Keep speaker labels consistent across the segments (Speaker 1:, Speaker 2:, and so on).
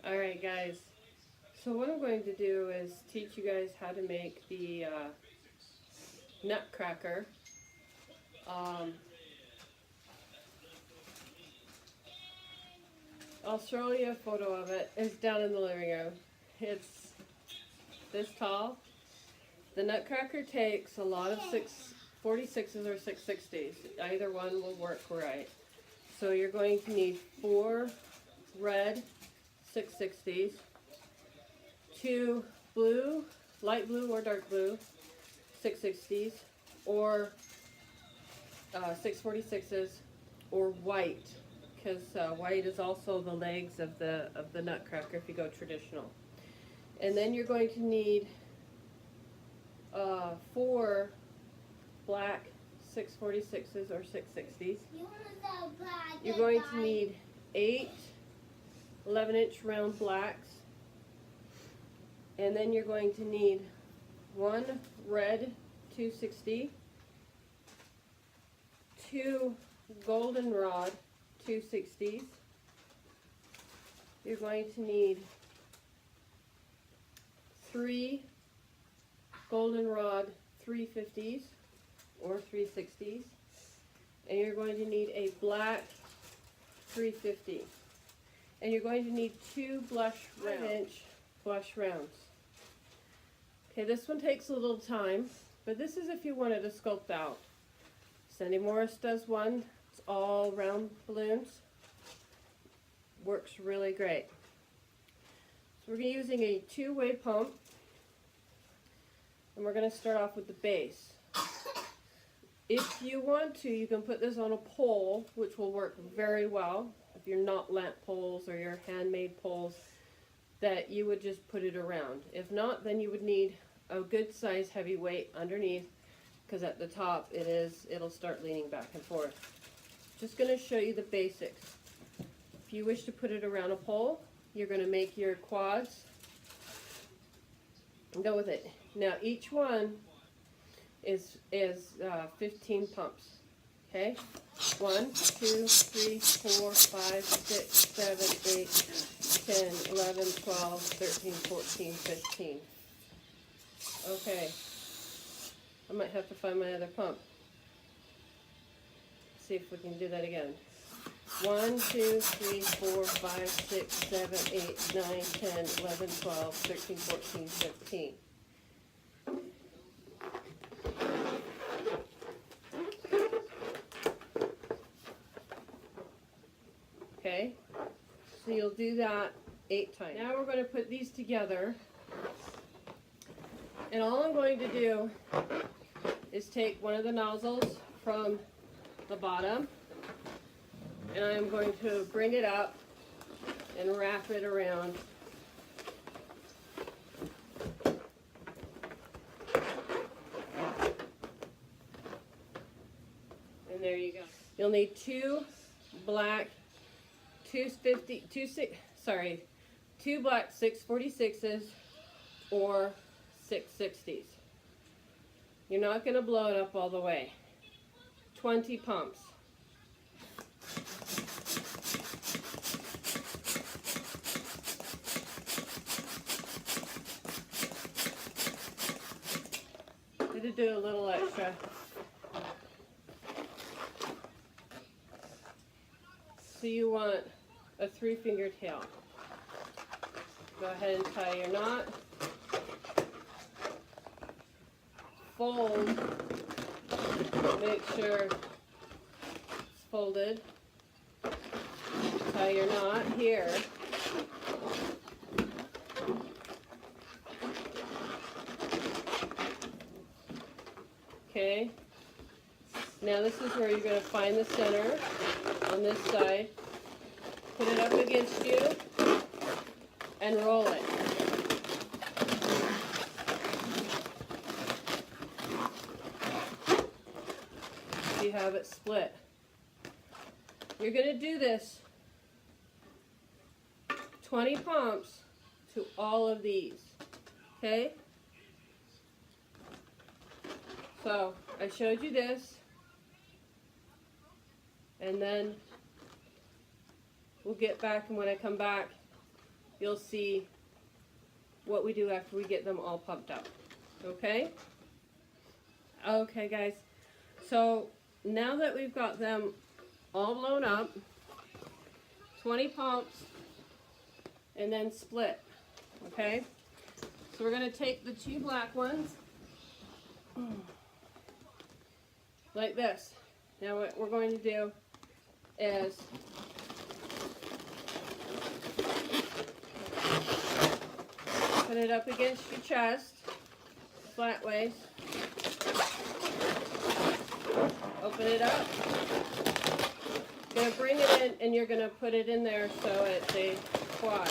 Speaker 1: Alright guys, so what I'm going to do is teach you guys how to make the Nutcracker. I'll show you a photo of it. It's down in the living room. It's this tall. The Nutcracker takes a lot of 646s or 660s. Either one will work right. So you're going to need 4 red 660s, 2 blue, light blue or dark blue 660s, or 646s, or white, because white is also the legs of the Nutcracker if you go traditional. And then you're going to need 4 black 646s or 660s. You're going to need 8 11-inch round blacks, and then you're going to need 1 red 260, 2 goldenrod 260s. You're going to need 3 goldenrod 350s or 360s, and you're going to need a black 350. And you're going to need 2 blush 5-inch blush rounds. Okay, this one takes a little time, but this is if you wanted to sculpt out. Sandy Morris does one. It's all round balloons. Works really great. So we're using a 2-way pump, and we're going to start off with the base. If you want to, you can put this on a pole, which will work very well. If you're not lamp poles or your handmade poles, that you would just put it around. If not, then you would need a good size heavy weight underneath, because at the top it'll start leaning back and forth. Just going to show you the basics. If you wish to put it around a pole, you're going to make your quads and go with it. Now each one is 15 pumps. Okay? 1, 2, 3, 4, 5, 6, 7, 8, 10, 11, 12, 13, 14, 15. Okay. I might have to find my other pump. See if we can do that again. 1, 2, 3, 4, 5, 6, 7, 8, 9, 10, 11, 12, 13, 14, 15. Okay, so you'll do that 8 times. Now we're going to put these together, and all I'm going to do is take one of the nozzles from the bottom, and I'm going to bring it up and wrap it around. And there you go. You'll need 2 black 2 black 646s or 660s. You're not going to blow it up all the way. 20 pumps. I had to do a little extra. So you want a 3-finger tail. Go ahead and tie your knot. Fold. Make sure it's folded. Tie your knot here. Okay. Now this is where you're going to find the center on this side. Put it up against you and roll it. You have it split. You're going to do this 20 pumps to all of these. Okay? So I showed you this, and then we'll get back, and when I come back, you'll see what we do after we get them all pumped up. Okay? Okay, guys. So now that we've got them all blown up, 20 pumps, and then split. Okay? So we're going to take the 2 black ones like this. Now what we're going to do is put it up against your chest, flat waist. Open it up. You're going to bring it in and you're going to put it in there so it's a quad.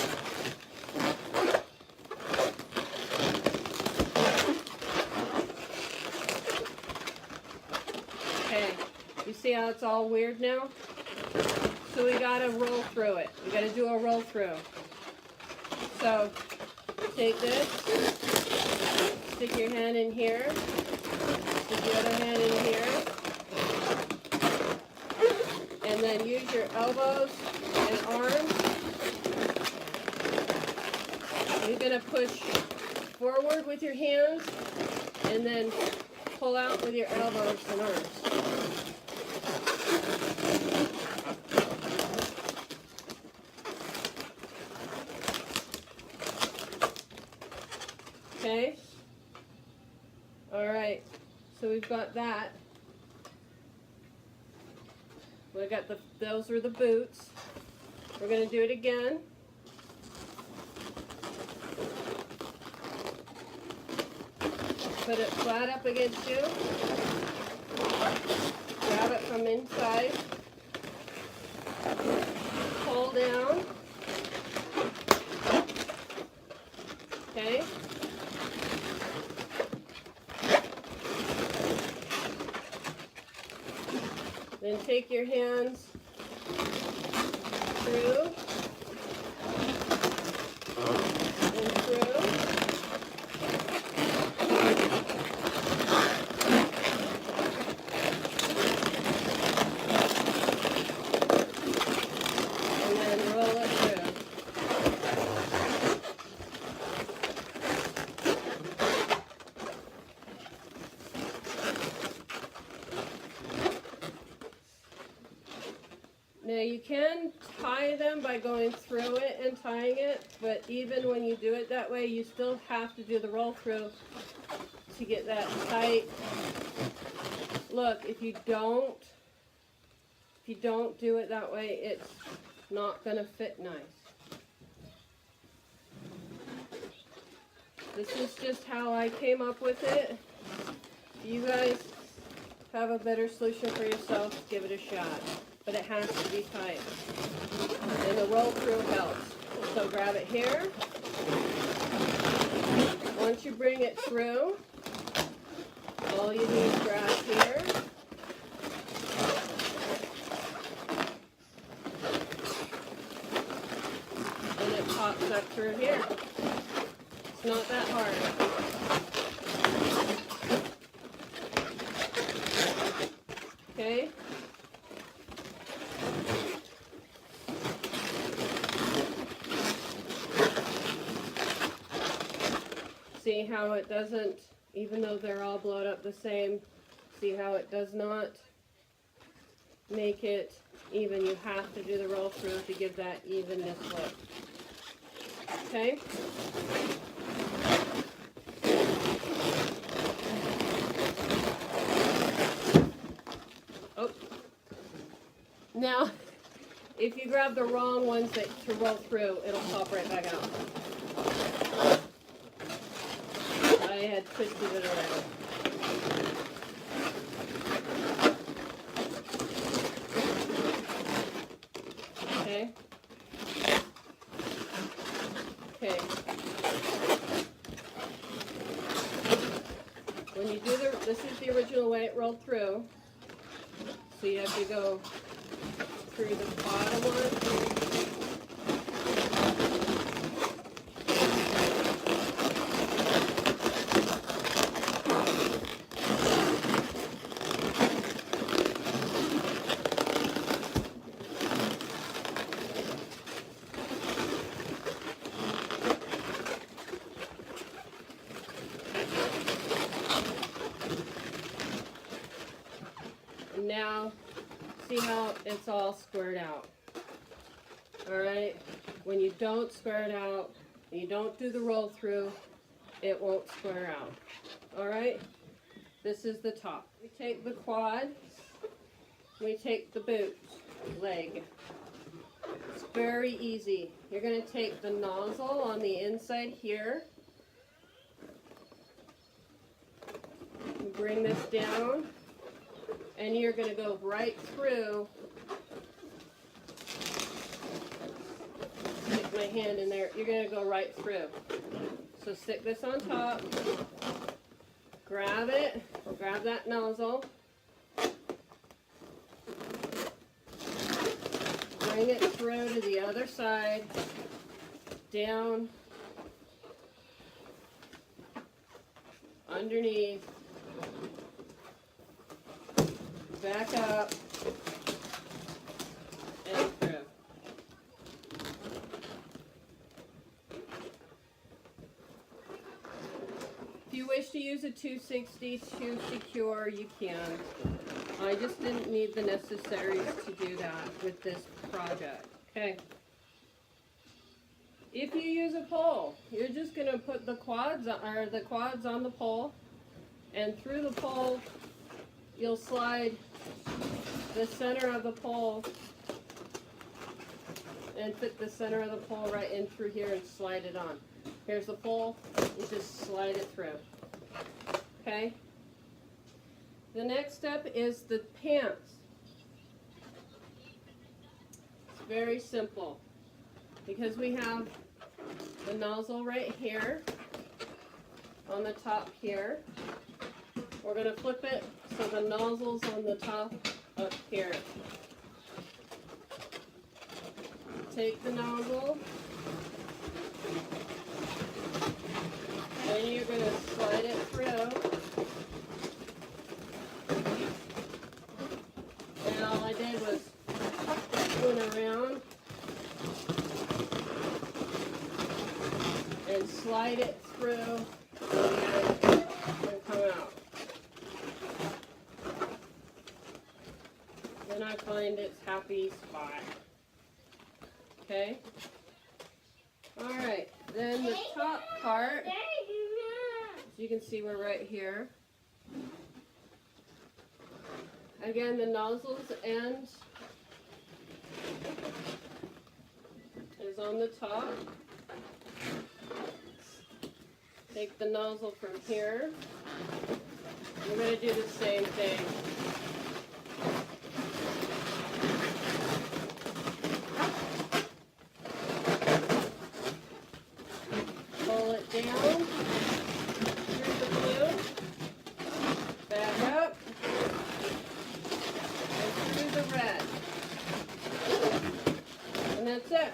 Speaker 1: Okay, you see how it's all weird now? So we got to roll through it. We got to do a roll through. So take this, stick your hand in here, stick the other hand in here, and then use your elbows and arms. You're going to push forward with your hands and then pull out with your elbows and arms. Okay? Alright, so we've got that. We got those are the boots. We're going to do it again. Put it flat up against you. Grab it from inside. Pull down. Okay? Then take your hands through and through. And then roll it through. Now you can tie them by going through it and tying it, but even when you do it that way, you still have to do the roll through to get that tight. Look, if you don't do it that way, it's not going to fit nice. This is just how I came up with it. If you guys have a better solution for yourself, give it a shot. But it has to be tight. And the roll through helps. So grab it here. Once you bring it through, all you do is grab here. And it pops up through here. It's not that hard. Okay? See how it doesn't, even though they're all blown up the same, see how it does not make it even. You have to do the roll through to give that evenness look. Okay? Oh. Now, if you grab the wrong ones to roll through, it'll pop right back out. I had twisted it around. Okay. Okay. When you do this is the original way it rolled through. So you have to go through the bottom one. See how it's all squared out. Alright? When you don't square it out, and you don't do the roll through, it won't square out. Alright? This is the top. We take the quad, we take the boot leg. It's very easy. You're going to take the nozzle on the inside here, bring this down, and you're going to go right through. Stick my hand in there. You're going to go right through. So stick this on top, grab it, grab that nozzle, bring it through to the other side, down, underneath, back up, and through. If you wish to use a 260 to secure, you can. I just didn't need the necessaries to do that with this project. Okay. If you use a pole, you're just going to put the quads on the pole, and through the pole you'll slide the center of the pole and fit the center of the pole right in through here and slide it on. Here's the pole, you just slide it through. Okay? The next step is the pants. It's very simple because we have the nozzle right here on the top here. We're going to flip it so the nozzle's on the top up here. Take the nozzle and you're going to slide it through. And all I did was went around and slide it through and come out. Then I find its happy spot. Okay? Alright, then the top part, as you can see, we're right here. Again, the nozzle's end is on the top. Take the nozzle from here. We're going to do the same thing. Pull it down through the blue, back up, and through the red. And that's it.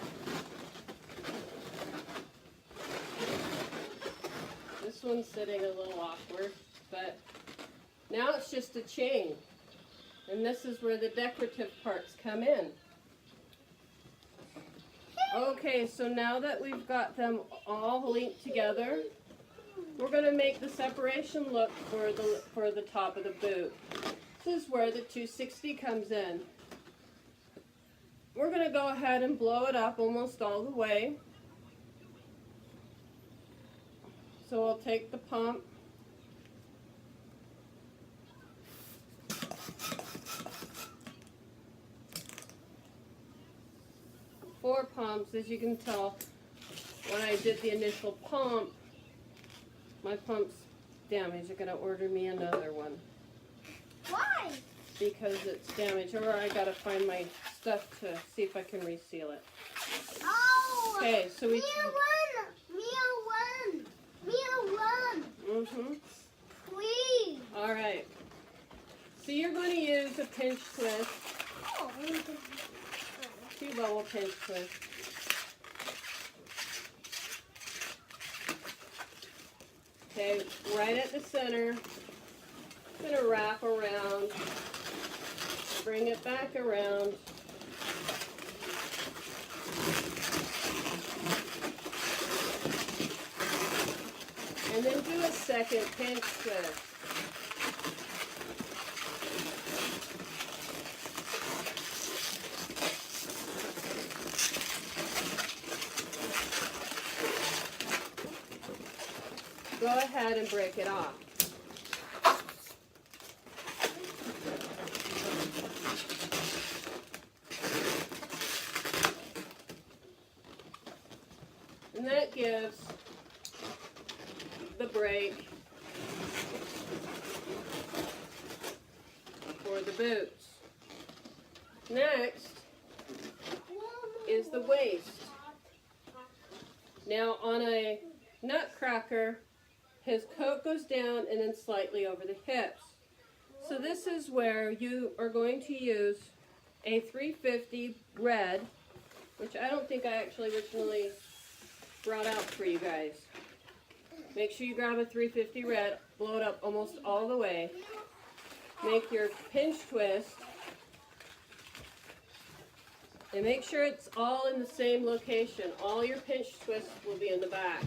Speaker 1: This one's sitting a little awkward, but now it's just a chain. And this is where the decorative parts come in. Okay, so now that we've got them all linked together, we're going to make the separation look for the top of the boot. This is where the 260 comes in. We're going to go ahead and blow it up almost all the way. So we'll take the pump, four pumps. As you can tell, when I did the initial pump, my pump's damaged. You're going to order me another one.
Speaker 2: Why?
Speaker 1: Because it's damaged, or I got to find my stuff to see if I can reseal it.
Speaker 2: Oh!
Speaker 1: Okay, so we...
Speaker 2: Please.
Speaker 1: All right. So you're going to use a pinch twist, two bubble pinch twists. Okay, right at the center. I'm going to wrap around, bring it back around. And then do a second pinch twist. go ahead and break it off. And that gives the break for the boots. Next is the waist. Now on a Nutcracker, his coat goes down and then slightly over the hips. So this is where you are going to use a 350 red, which I don't think I actually originally brought out for you guys. Make sure you grab a 350 red, blow it up almost all the way. Make your pinch twist. And make sure it's all in the same location. All your pinch twists will be in the back.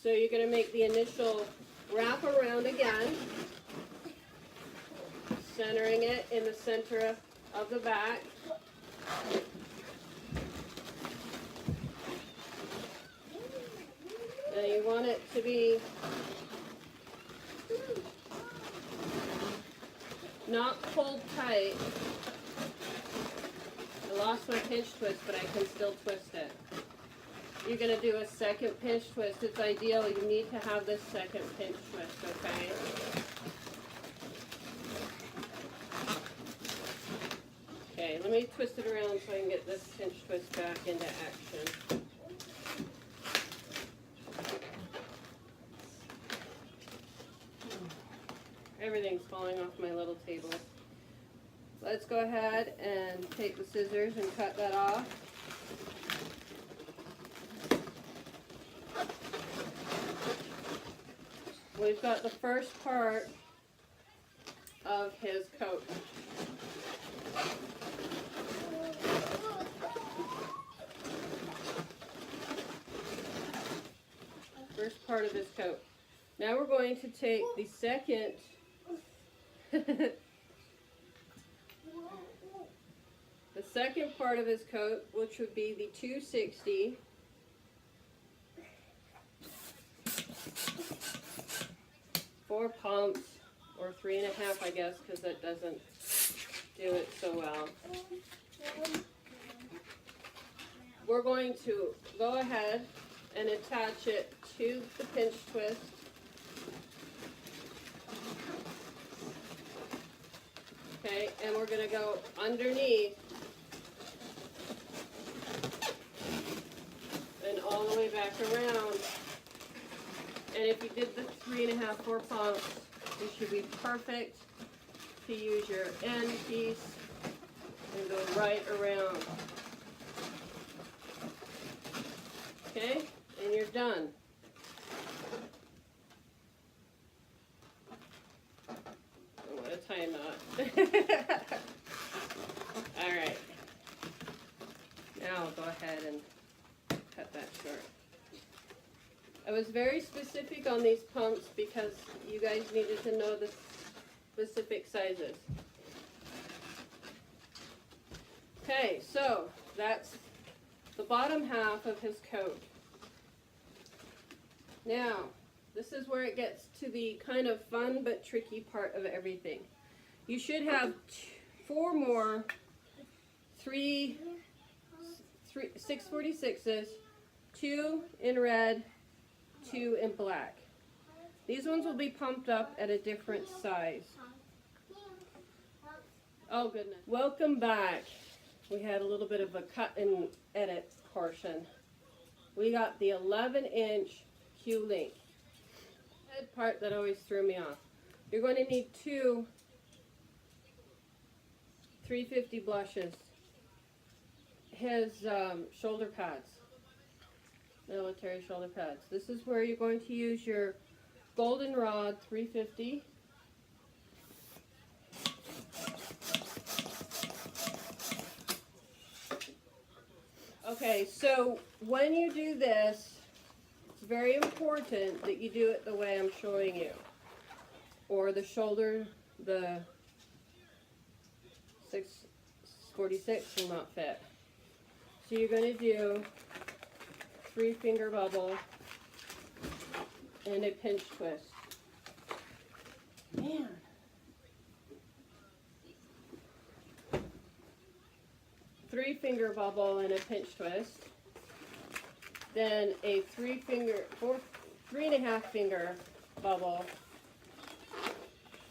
Speaker 1: So you're going to make the initial wrap around again, centering it in the center of the back. Now you want it to be not pulled tight. I lost my pinch twist, but I can still twist it. You're going to do a second pinch twist. It's ideal. You need to have this second pinch twist, okay? Okay, let me twist it around so I can get this pinch twist back into action. Everything's falling off my little table. Let's go ahead and take the scissors and cut that off. We've got the first part of his coat. First part of his coat. Now we're going to take the second the second part of his coat, which would be the 260. Four pumps, or 3.5, I guess, because that doesn't do it so well. We're going to go ahead and attach it to the pinch twist. Okay, and we're going to go underneath and all the way back around. And if you did the 3.5, 4 pumps, you should be perfect to use your end piece and go right around. Okay, and you're done. Oh, what a tie knot. Alright. Now I'll go ahead and cut that short. I was very specific on these pumps because you guys needed to know the specific sizes. Okay, so that's the bottom half of his coat. Now, this is where it gets to the kind of fun but tricky part of everything. You should have 4 more 646s, 2 in red, 2 in black. These ones will be pumped up at a different size. Oh goodness. Welcome back. We had a little bit of a cut and edit portion. We got the 11-inch Q link. That part that always threw me off. You're going to need 2 350 blushes. His shoulder pads. Military shoulder pads. This is where you're going to use your goldenrod 350. Okay, so when you do this, it's very important that you do it the way I'm showing you. Or the shoulder, the 646 will not fit. So you're going to do 3-finger bubble and a pinch twist. Man. Three-finger bubble and a pinch twist. Then a three and a half finger bubble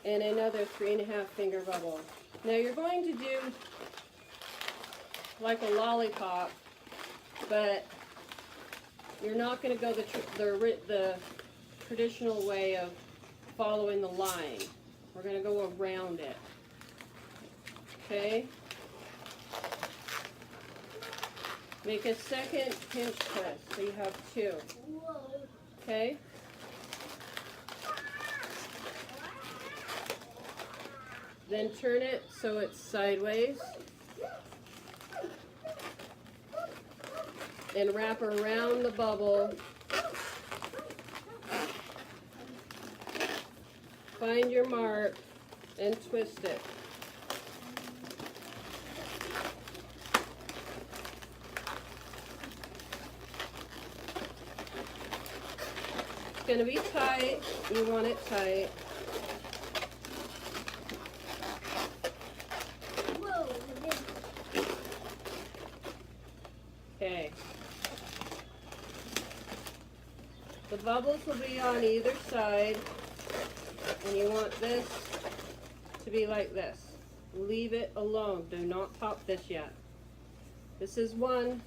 Speaker 1: and another 3.5 finger bubble. Now you're going to do like a lollipop, but you're not going to go the traditional way of following the line. We're going to go around it. Okay? Make a second pinch twist, so you have two. Okay? Then turn it so it's sideways. And wrap around the bubble. Find your mark and twist it. It's going to be tight. You want it tight. Okay. The bubbles will be on either side, and you want this to be like this. Leave it alone. Do not pop this yet. This is one.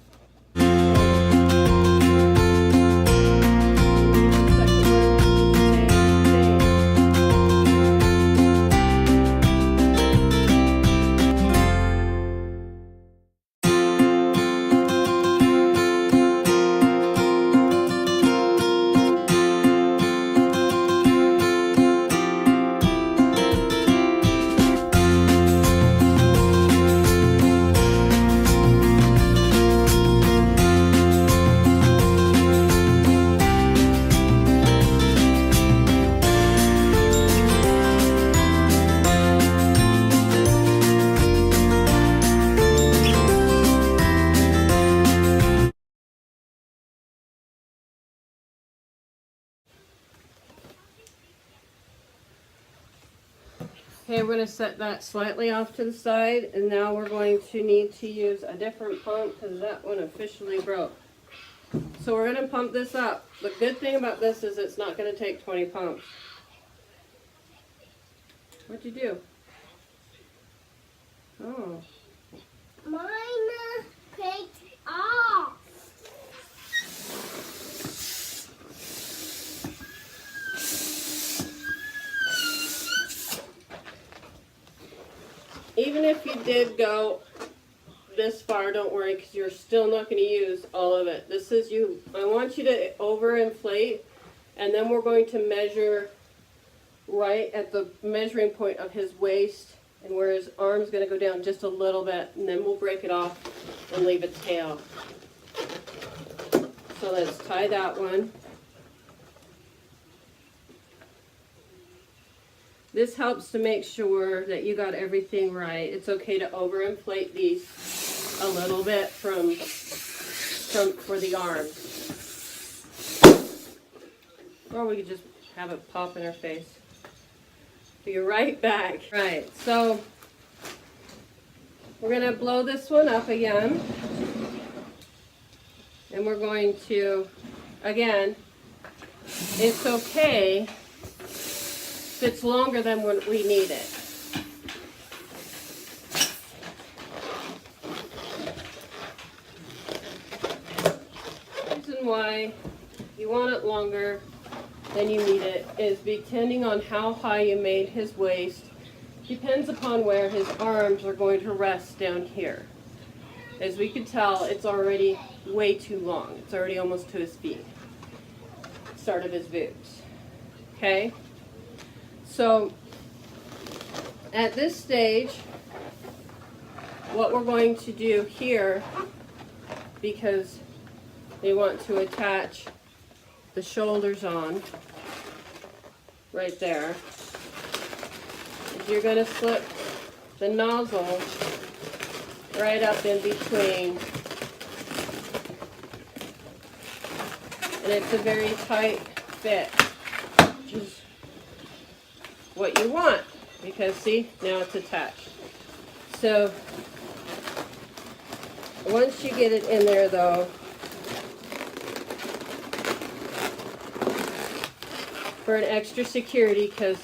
Speaker 1: Okay, we're going to set that slightly off to the side, and now we're going to need to use a different pump because that one officially broke. So we're going to pump this up. The good thing about this is it's not going to take 20 pumps. What'd you do? Oh.
Speaker 2: Mine picked off.
Speaker 1: Even if you did go this far, don't worry, because you're still not going to use all of it. This is you. I want you to overinflate, and then we're going to measure right at the measuring point of his waist, and where his arm's going to go down just a little bit, and then we'll break it off and leave a tail. So let's tie that one. This helps to make sure that you got everything right. It's okay to overinflate these a little bit for the arms. Or we could just have it pop in our face. Be right back. Right, so we're gonna blow this one up again. And we're going to, again, it's okay if it's longer than what we need it. The reason why you want it longer than you need it is depending on how high you made his waist, depends upon where his arms are going to rest down here. As we can tell, it's already way too long. It's already almost to his feet. Start of his boots. Okay? So, at this stage, what we're going to do here, because we want to attach the shoulders on, right there, is you're going to slip the nozzle right up in between. And it's a very tight fit. is what you want, because see, now it's attached. So once you get it in there though, for an extra security, because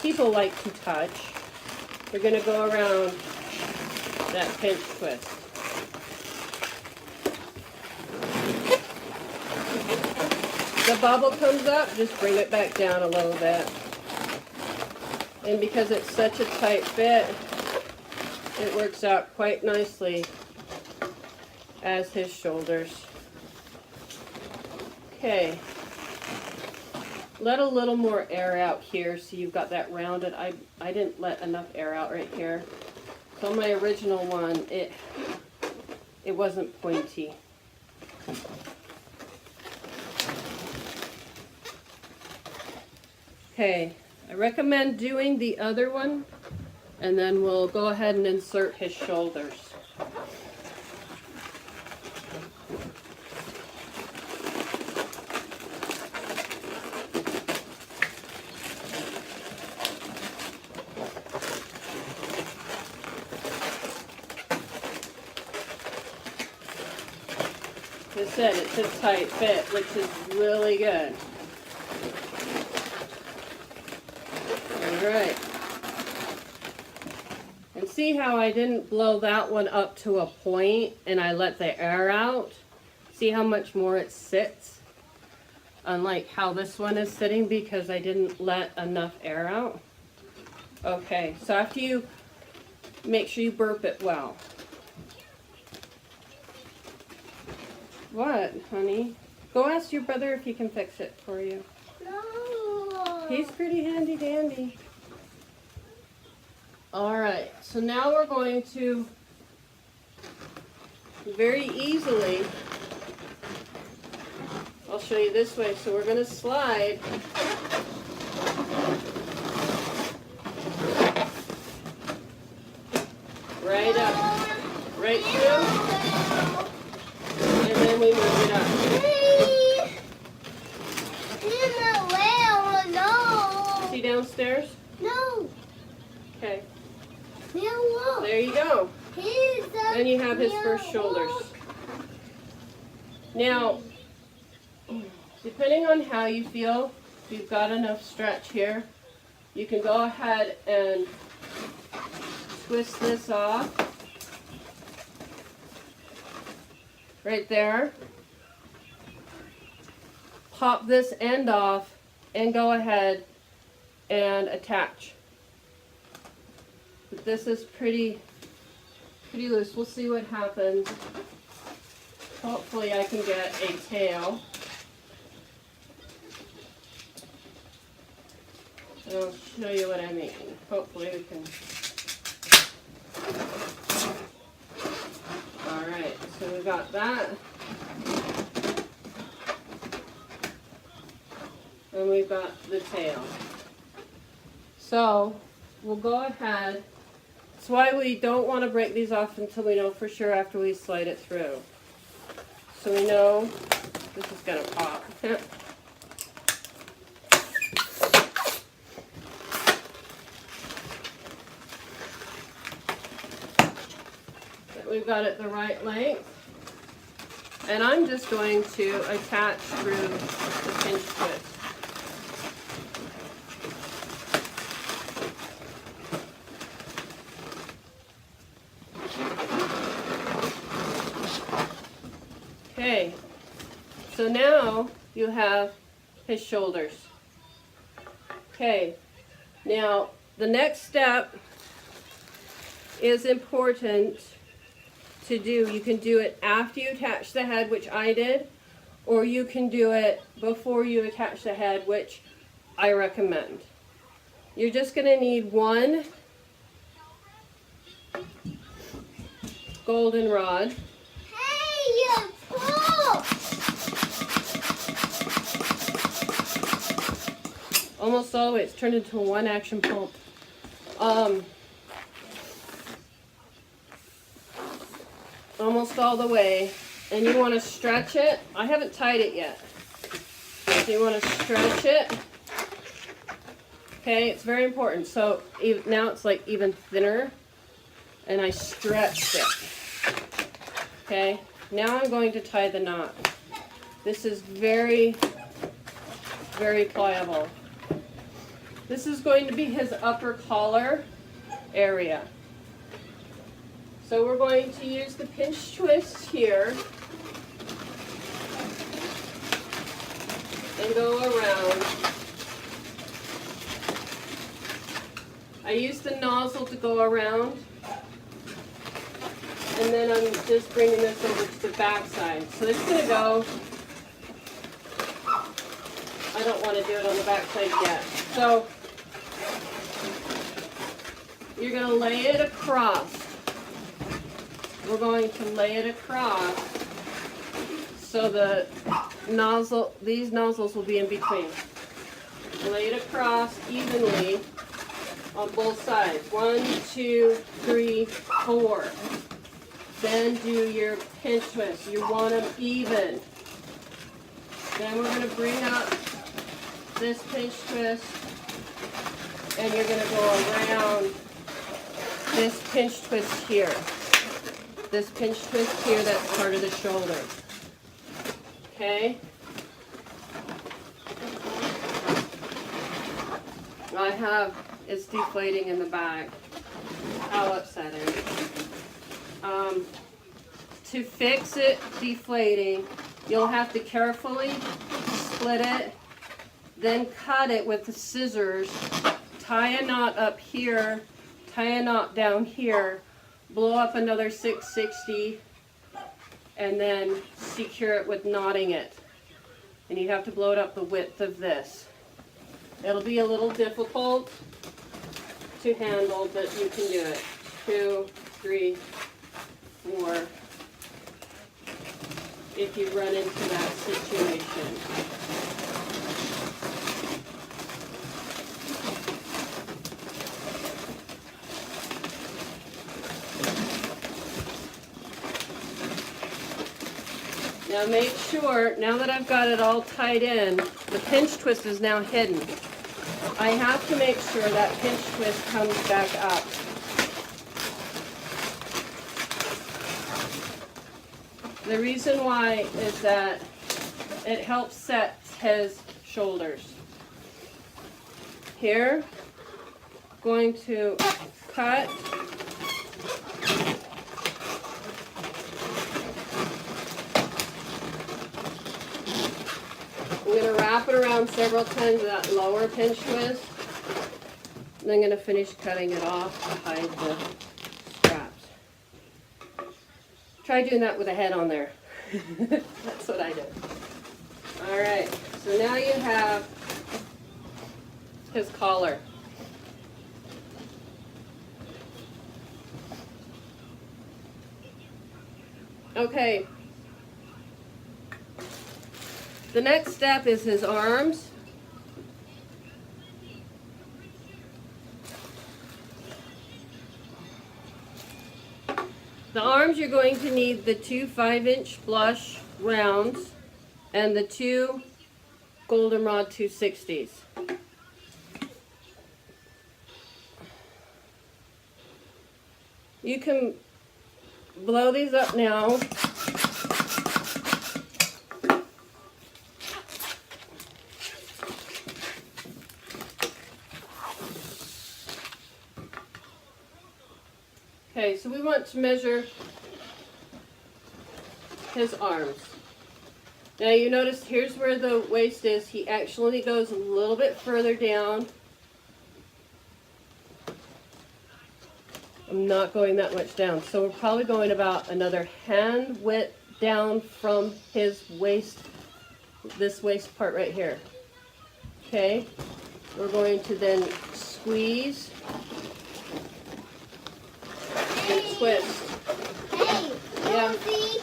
Speaker 1: people like to touch, we're going to go around that pinch twist. The bubble comes up, just bring it back down a little bit. And because it's such a tight fit, it works out quite nicely as his shoulders. Okay. Let a little more air out here so you've got that rounded. I didn't let enough air out right here. So my original one, it wasn't pointy. Okay, I recommend doing the other one, and then we'll go ahead and insert his shoulders. As I said, it's a tight fit, which is really good. Alright. And see how I didn't blow that one up to a point and I let the air out? See how much more it sits? Unlike how this one is sitting because I didn't let enough air out. Okay, so after you make sure you burp it well. What, honey? Go ask your brother if he can fix it for you.
Speaker 2: No.
Speaker 1: He's pretty handy dandy. Alright, so now we're going to very easily, I'll show you this way, so we're going to slide right up, right through, and then we move it up. See downstairs?
Speaker 2: No.
Speaker 1: Okay.
Speaker 2: No.
Speaker 1: There you go. Then you have his first shoulders. Now, depending on how you feel, if you've got enough stretch here, you can go ahead and twist this off. Right there. Pop this end off and go ahead and attach. But this is pretty loose. We'll see what happens. Hopefully I can get a tail. I'll show you what I mean. Hopefully we can. Alright, so we got that. And we've got the tail. So we'll go ahead. That's why we don't want to break these off until we know for sure after we slide it through. So we know this is going to pop. That we've got it the right length. And I'm just going to attach through the pinch twist. Okay, so now you have his shoulders. Okay, now the next step is important to do. You can do it after you attach the head, which I did, or you can do it before you attach the head, which I recommend. You're just going to need one goldenrod. Almost all the way, it's turned into a one action pump. Almost all the way, and you want to stretch it. I haven't tied it yet. So you want to stretch it Okay, it's very important. So now it's like even thinner, and I stretched it. Okay, now I'm going to tie the knot. This is very, very pliable. This is going to be his upper collar area. So we're going to use the pinch twist here and go around. I use the nozzle to go around, and then I'm just bringing this over to the back side. So this is going to go, I don't want to do it on the back side yet. So you're going to lay it across. We're going to lay it across so the nozzle, these nozzles will be in between. Lay it across evenly on both sides. 1, 2, 3, 4. Then do your pinch twist. You want them even. Then we're going to bring up this pinch twist, and you're going to go around this pinch twist here. This pinch twist here, that's part of the shoulder. Okay? I have, it's deflating in the back. How upsetting. To fix it deflating, you'll have to carefully split it, then cut it with the scissors, tie a knot up here, tie a knot down here, blow up another 660, and then secure it with knotting it. And you have to blow it up the width of this. It'll be a little difficult to handle, but you can do it. 2, 3, 4, if you run into that situation. Now make sure, now that I've got it all tied in, the pinch twist is now hidden. I have to make sure that pinch twist comes back up. The reason why is that it helps set his shoulders. Here, going to cut. I'm going to wrap it around several times with that lower pinch twist. And I'm going to finish cutting it off to hide the straps. Try doing that with a head on there. That's what I do. Alright, so now you have his collar. Okay. The next step is his arms. The arms, you're going to need the 2 5-inch blush rounds and the 2 goldenrod 260s. You can blow these up now. Okay, so we want to measure his arms. Now you notice here's where the waist is. He actually goes a little bit further down. I'm not going that much down. So we're probably going about another hand width down from his waist, this waist part right here. Okay, we're going to then squeeze and twist.
Speaker 2: Hey,
Speaker 1: Yeah.
Speaker 2: see?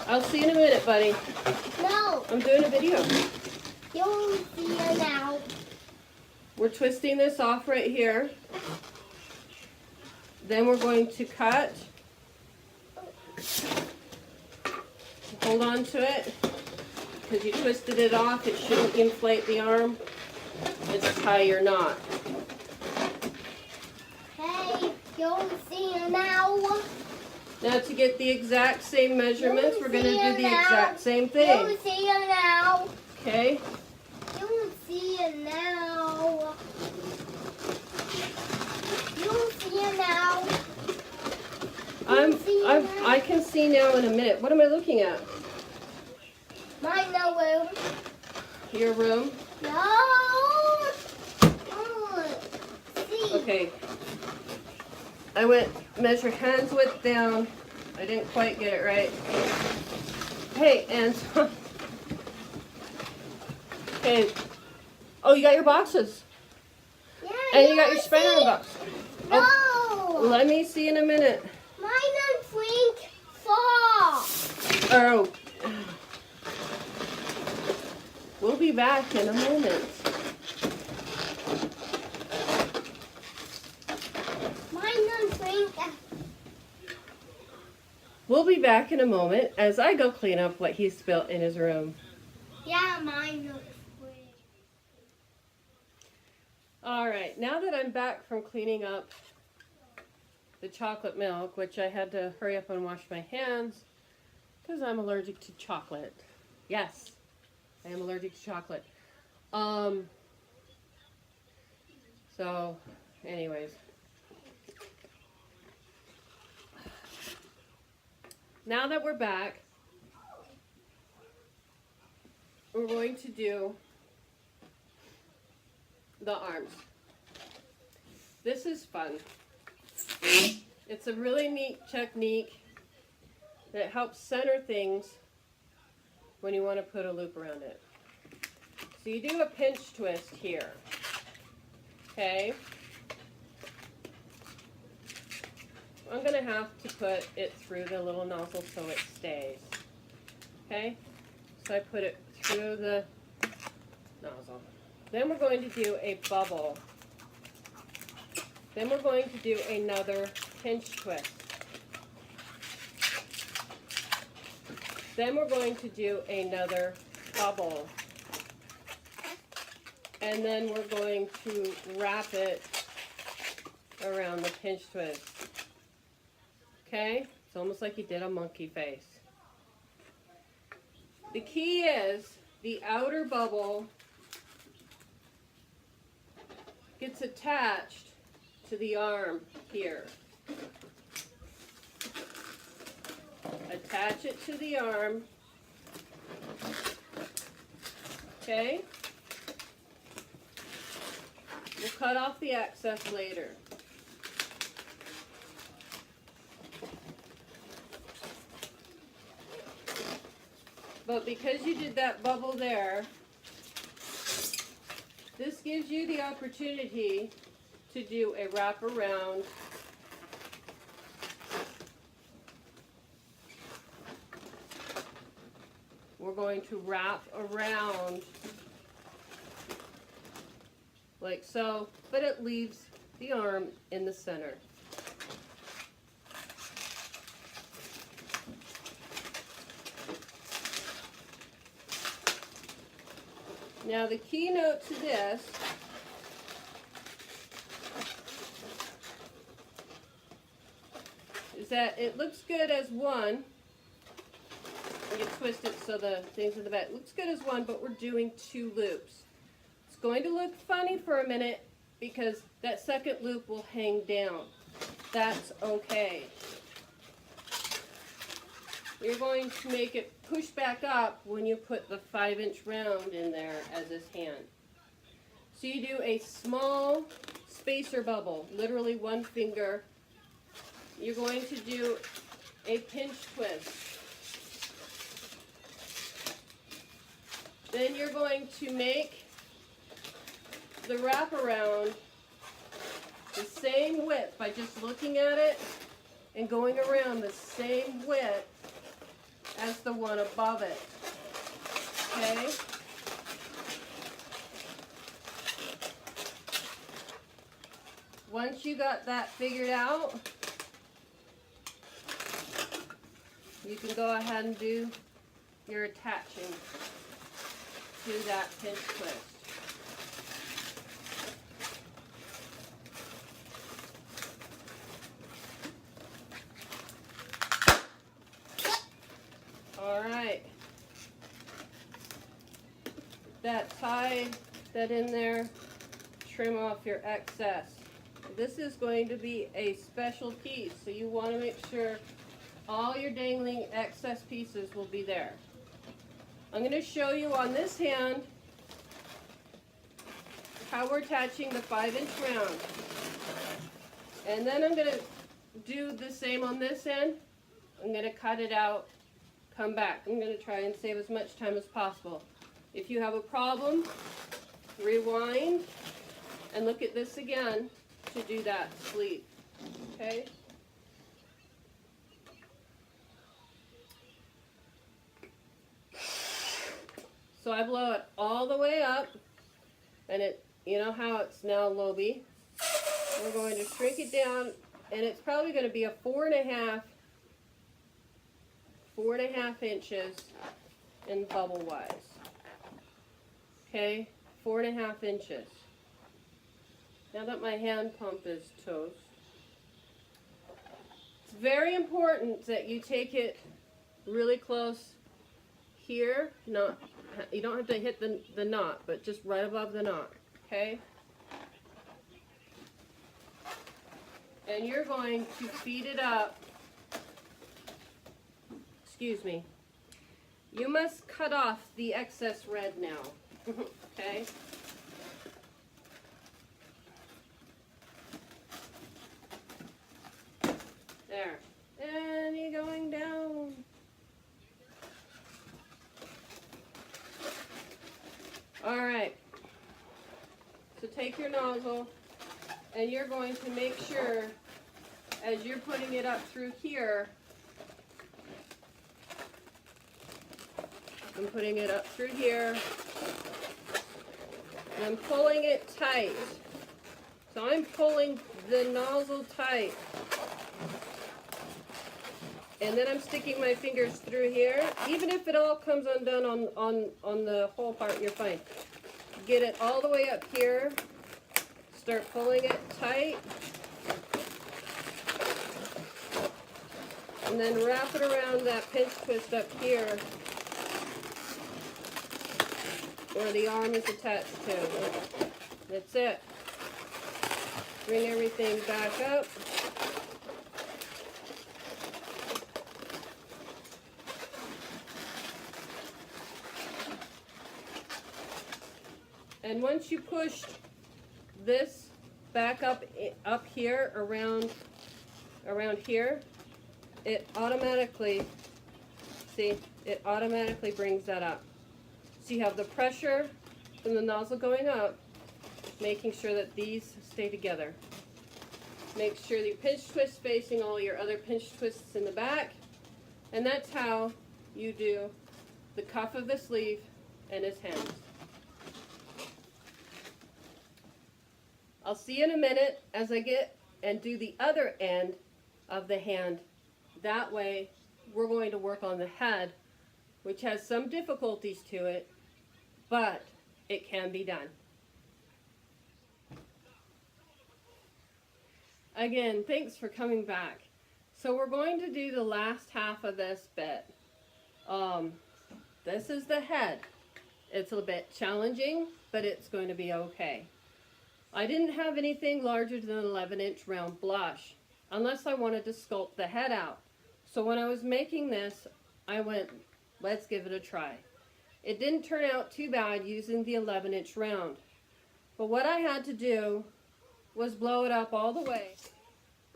Speaker 1: I'll see you in a minute, buddy.
Speaker 2: No,
Speaker 1: I'm doing a video.
Speaker 2: you'll see it now.
Speaker 1: We're twisting this off right here. Then we're going to cut. Hold on to it, because you twisted it off. It shouldn't inflate the arm. Just tie your knot.
Speaker 2: Hey, you'll see you now.
Speaker 1: Now to get the exact same measurements, we're going to do the
Speaker 2: now.
Speaker 1: exact same
Speaker 2: You'll
Speaker 1: thing.
Speaker 2: see you now.
Speaker 1: Okay?
Speaker 2: You'll see you now. You'll see you now.
Speaker 1: I can see now in a minute. What am I looking at?
Speaker 2: My no room.
Speaker 1: Your room?
Speaker 2: No. Oh, see.
Speaker 1: Okay. I went measure hands width down. I didn't quite get it right. Hey, and okay. Oh, you got your boxes.
Speaker 2: Yeah,
Speaker 1: And you got your spinner box.
Speaker 2: No.
Speaker 1: Oh, let me see in a minute.
Speaker 2: Mine don't blink. Fall.
Speaker 1: Oh. We'll be back in a moment.
Speaker 2: Mine don't blink.
Speaker 1: We'll be back in a moment as I go clean up what he spilled in his room.
Speaker 2: Yeah, mine don't blink.
Speaker 1: Alright, now that I'm back from cleaning up the chocolate milk, which I had to hurry up and wash my hands because I'm allergic to chocolate. Yes, I am allergic to chocolate. So, anyways. Now that we're back, we're going to do the arms. This is fun. It's a really neat technique that helps center things when you want to put a loop around it. So you do a pinch twist here. Okay? I'm going to have to put it through the little nozzle so it stays. Okay? So I put it through the nozzle. Then we're going to do a bubble. Then we're going to do another pinch twist. Then we're going to do another bubble. And then we're going to wrap it around the pinch twist. Okay? It's almost like you did a monkey face. The key is the outer bubble gets attached to the arm here. Attach it to the arm. Okay? We'll cut off the excess later. But because you did that bubble there, this gives you the opportunity to do a wraparound we're going to wrap around like so, but it leaves the arm in the center. Now the keynote to this is that it looks good as one. You twist it so the things in the back looks good as one, but we're doing 2 loops. It's going to look funny for a minute because that second loop will hang down. That's okay. You're going to make it push back up when you put the 5-inch round in there as this hand. So you do a small spacer bubble, literally 1 finger. You're going to do a pinch twist. Then you're going to make the wraparound the same width by just looking at it and going around the same width as the one above it. Okay? Once you got that figured out, you can go ahead and do your attaching to that pinch twist. that tie that in there, trim off your excess. This is going to be a special piece, so you want to make sure all your dangling excess pieces will be there. I'm going to show you on this hand how we're attaching the 5-inch round. And then I'm going to do the same on this end. I'm going to cut it out, come back. I'm going to try and save as much time as possible. If you have a problem, rewind and look at this again to do that sleeve. Okay? So I blow it all the way up, and it, you know how it's now loby. We're going to shrink it down, and it's probably going to be a 4.5 inches in bubble wise. Okay, 4.5 inches. Now that my hand pump is toast, it's very important that you take it really close here. You don't have to hit the knot, but just right above the knot. Okay. And you're going to feed it up. Excuse me. You must cut off the excess red now. Okay? There. And you're going down. Alright. So take your nozzle, and you're going to make sure, as you're putting it up through here, I'm putting it up through here, and I'm pulling it tight. So I'm pulling the nozzle tight. And then I'm sticking my fingers through here. Even if it all comes undone on the whole part, you're fine. Get it all the way up here. Start pulling it tight. And then wrap it around that pinch twist up here where the arm is attached to. That's it. Bring everything back up. And once you push this back up here around here, it automatically, see, it automatically brings that up. So you have the pressure from the nozzle going up, making sure that these stay together. Make sure the pinch twist facing all your other pinch twists in the back, and that's how you do the cuff of the sleeve and his hands. I'll see you in a minute as I get and do the other end of the hand. That way, we're going to work on the head, which has some difficulties to it, but it can be done. Again, thanks for coming back. So we're going to do the last half of this bit. This is the head. It's a bit challenging, but it's going to be okay. I didn't have anything larger than an 11-inch round blush, unless I wanted to sculpt the head out. So when I was making this, I went, let's give it a try. It didn't turn out too bad using the 11-inch round. But what I had to do was blow it up all the way.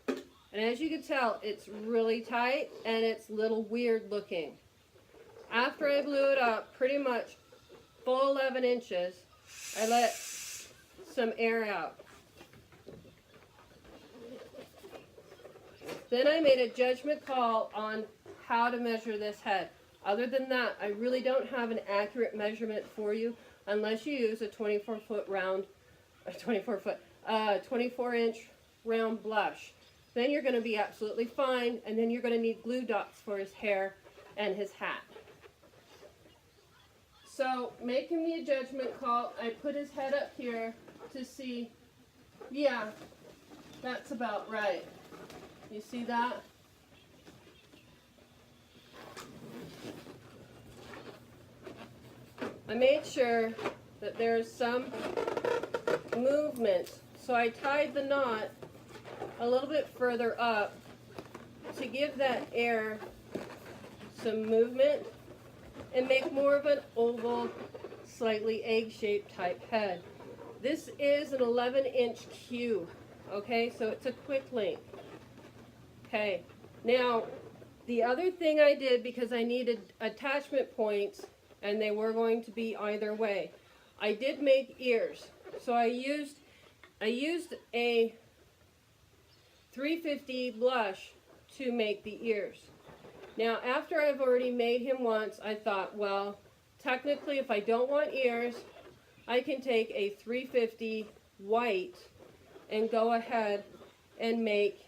Speaker 1: And as you can tell, it's really tight and it's a little weird looking. After I blew it up pretty much full 11 inches, I let some air out. Then I made a judgment call on how to measure this head. Other than that, I really don't have an accurate measurement for you unless you use a 24-inch round blush. Then you're going to be absolutely fine, and then you're going to need glue dots for his hair and his hat. So, making me a judgment call, I put his head up here to see, yeah, that's about right. You see that? I made sure that there's some movement. So I tied the knot a little bit further up to give that air some movement and make more of an oval, slightly egg-shaped type head. This is an 11-inch cube, okay, so it's a quick link. Okay, now the other thing I did, because I needed attachment points and they were going to be either way, I did make ears. So I used a 350 blush to make the ears. Now, after I've already made him once, I thought, well, technically, if I don't want ears, I can take a 350 white and go ahead and make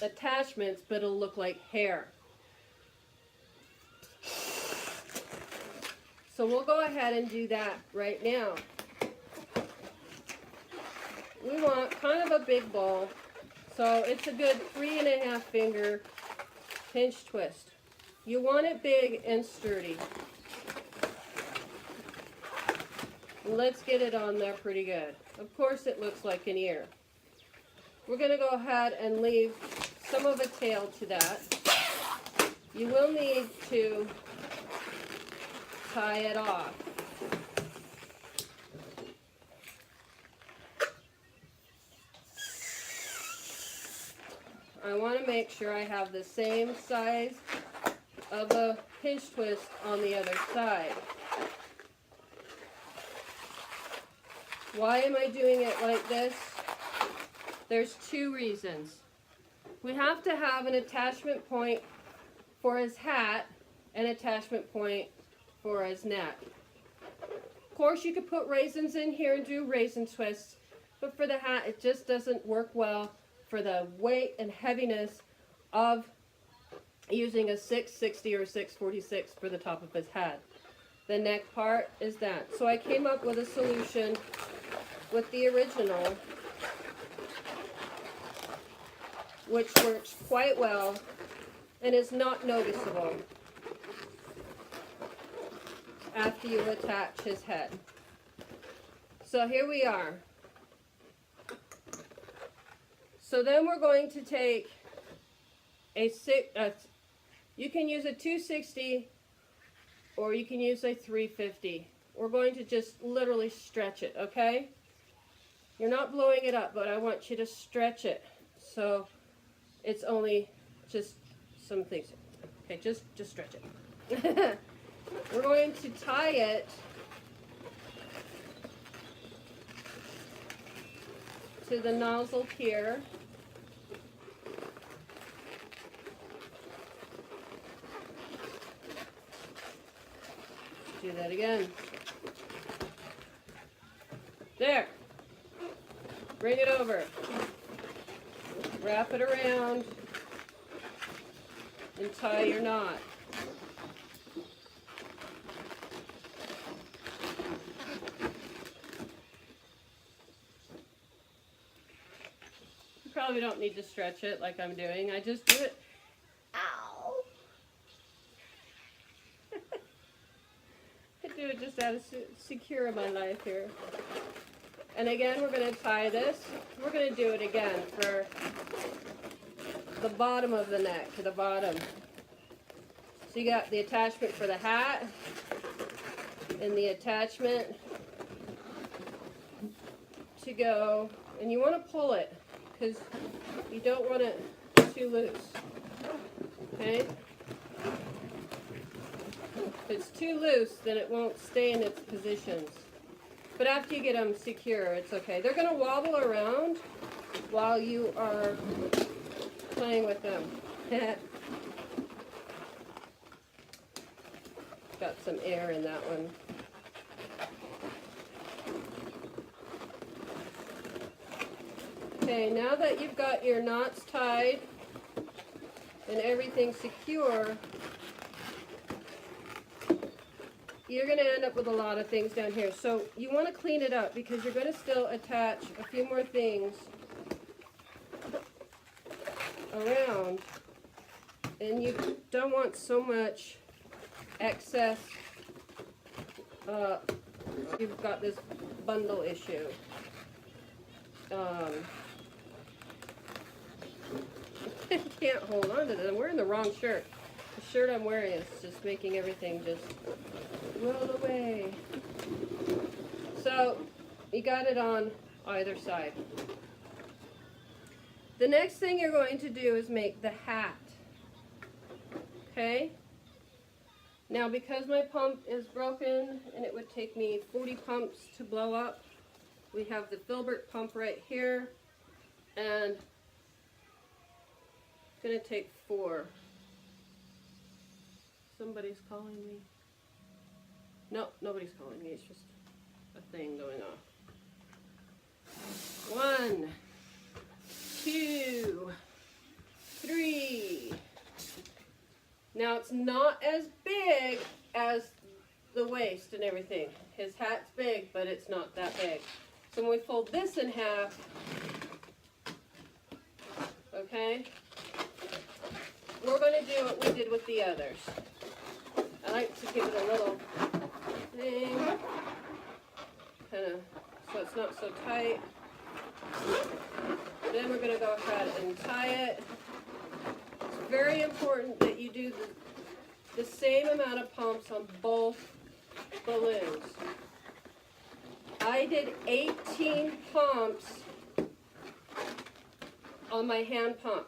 Speaker 1: attachments, but it'll look like hair. So we'll go ahead and do that right now. We want kind of a big ball. So it's a good 3.5 finger pinch twist. You want it big and sturdy. Let's get it on there pretty good. Of course it looks like an ear. We're going to go ahead and leave some of a tail to that. You will need to tie it off. I want to make sure I have the same size of a pinch twist on the other side. Why am I doing it like this? There's two reasons. We have to have an attachment point for his hat and attachment point for his neck. Of course, you could put raisins in here and do raisin twists, but for the hat, it just doesn't work well for the weight and heaviness of using a 660 or 646 for the top of his head. The neck part is that. So I came up with a solution with the original, which works quite well and is not noticeable after you attach his head. So here we are. So then we're going to take you can use a 260 or you can use a 350. We're going to just literally stretch it, okay? You're not blowing it up, but I want you to stretch it. So it's only just some things. Okay, just stretch it. We're going to tie it to the nozzle here. Do that again. There. Bring it over. Wrap it around and tie your knot. You probably don't need to stretch it like I'm doing. I just do it. Ow! I do it just out of secure in my life here. And again, we're going to tie this. We're going to do it again for the bottom of the neck, to the bottom. So you got the attachment for the hat and the attachment to go, and you want to pull it because you don't want it too loose. Okay? If it's too loose, then it won't stay in its positions. But after you get them secure, it's okay. They're going to wobble around while you are playing with them. Got some air in that one. Okay, now that you've got your knots tied and everything secure, you're going to end up with a lot of things down here. So you want to clean it up because you're going to still attach a few more things around. And you don't want so much excess, you've got this bundle issue. I can't hold on to this. I'm wearing the wrong shirt. The shirt I'm wearing is just making everything just roll away. So, you got it on either side. The next thing you're going to do is make the hat. Okay? Now, because my pump is broken and it would take me 40 pumps to blow up, we have the filbert pump right here, and it's going to take 4. Somebody's calling me. No, nobody's calling me. It's just a thing going off. 1, 2, 3. Now it's not as big as the waist and everything. His hat's big, but it's not that big. So when we fold this in half, okay, we're going to do what we did with the others. I like to give it a little thing, kind of, so it's not so tight. Then we're going to go ahead and tie it. It's very important that you do the same amount of pumps on both balloons. I did 18 pumps on my hand pump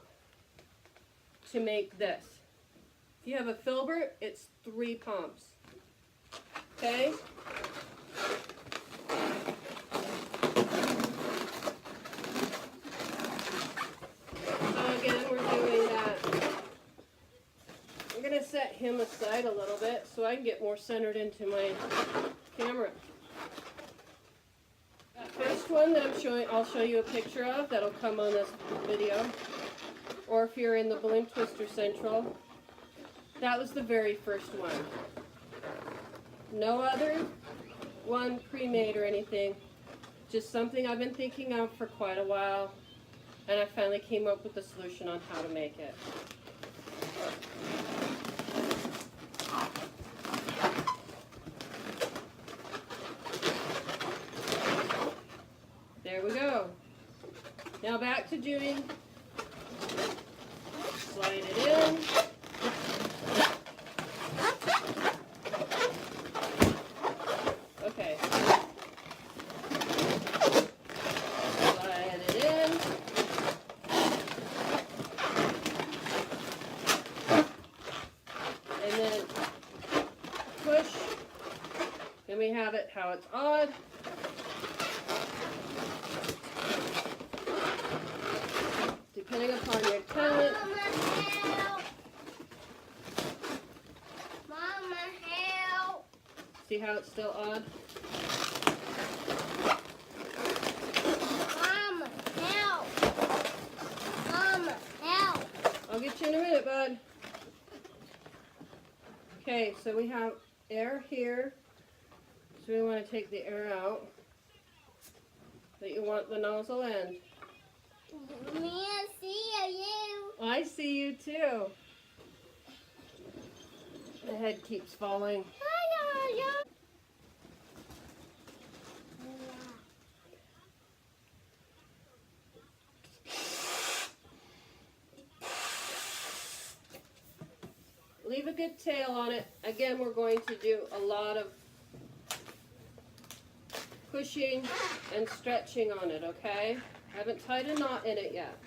Speaker 1: to make this. If you have a filbert, it's 3 pumps. Okay? So again, we're doing that. I'm going to set him aside a little bit so I can get more centered into my camera. That first one that I'm showing, I'll show you a picture of. That'll come on this video. Or if you're in the Balloon Twister Central, that was the very first one. No other one pre-made or anything. Just something I've been thinking of for quite a while. And I finally came up with a solution on how to make it. There we go. Now back to doing, slide it in. Okay. Slide it in. And then push. Then we have it how it's odd. Depending upon your talent.
Speaker 2: Mama, help! Mama, help!
Speaker 1: See how it's still odd?
Speaker 2: Mama, help! Mama, help!
Speaker 1: I'll get you in a minute, bud. Okay, so we have air here. So we want to take the air out. But you want the nozzle end.
Speaker 2: Me, I see you.
Speaker 1: I see you too. The head keeps falling. Leave a good tail on it. Again, we're going to do a lot of pushing and stretching on it, okay? I haven't tied a knot in it yet.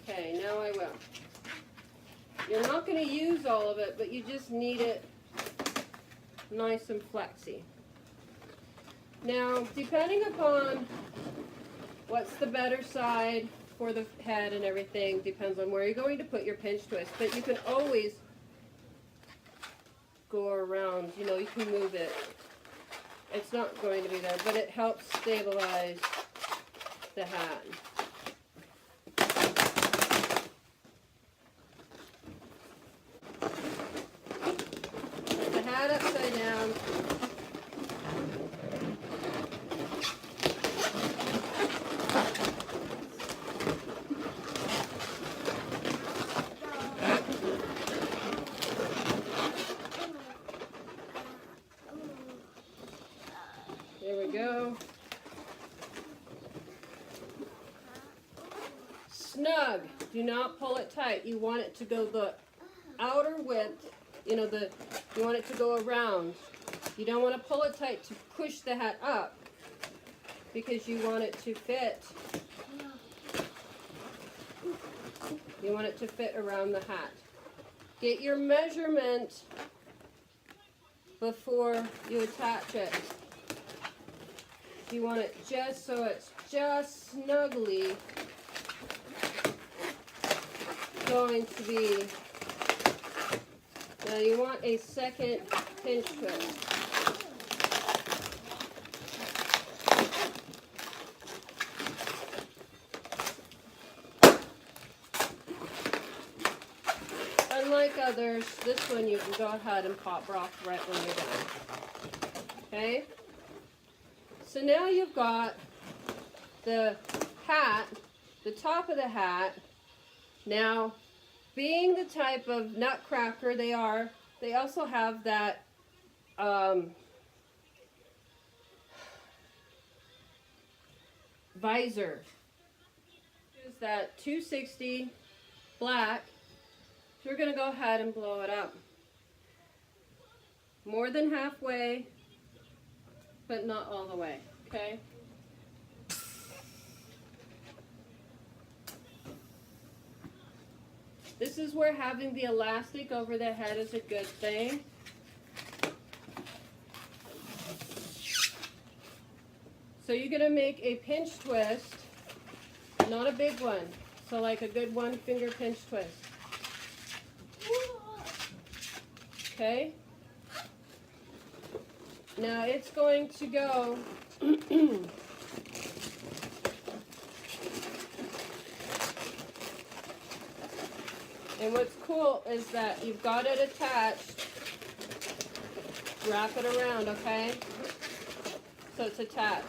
Speaker 1: Okay, now I will. You're not going to use all of it, but you just need it nice and flexy. Now, depending upon what's the better side for the head and everything, depends on where you're going to put your pinch twist, but you can always go around, you know, you can move it. It's not going to be there, but it helps stabilize the hat. Put the hat upside down. go. Snug. Do not pull it tight. You want it to go the outer width. You want it to go around. You don't want to pull it tight to push the hat up because you want it to fit. You want it to fit around the hat. Get your measurement before you attach it. You want it just so it's just snugly going to be. Now you want a second pinch twist. Unlike others, this one you can go ahead and pop off right when you're done. Okay? So now you've got the hat, the top of the hat. Now, being the type of Nutcracker they are, they also have that visor. Use that 260 black. So we're going to go ahead and blow it up. More than halfway, but not all the way, okay? This is where having the elastic over the head is a good thing. So you're going to make a pinch twist, not a big one. So like a good 1-finger pinch twist. Okay? Now it's going to go and what's cool is that you've got it attached. Wrap it around, okay? So it's attached.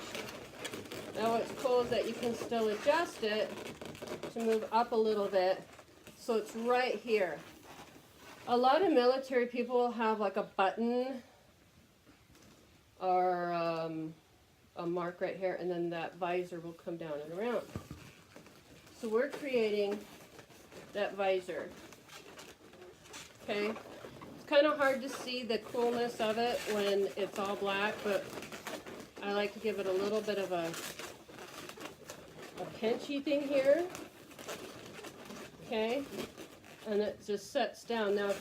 Speaker 1: Now what's cool is that you can still adjust it to move up a little bit. So it's right here. A lot of military people will have like a button or a mark right here, and then that visor will come down and around. So we're creating that visor. Okay, it's kind of hard to see the coolness of it when it's all black, but I like to give it a little bit of a pinchy thing here. Okay, and it just sets down. Now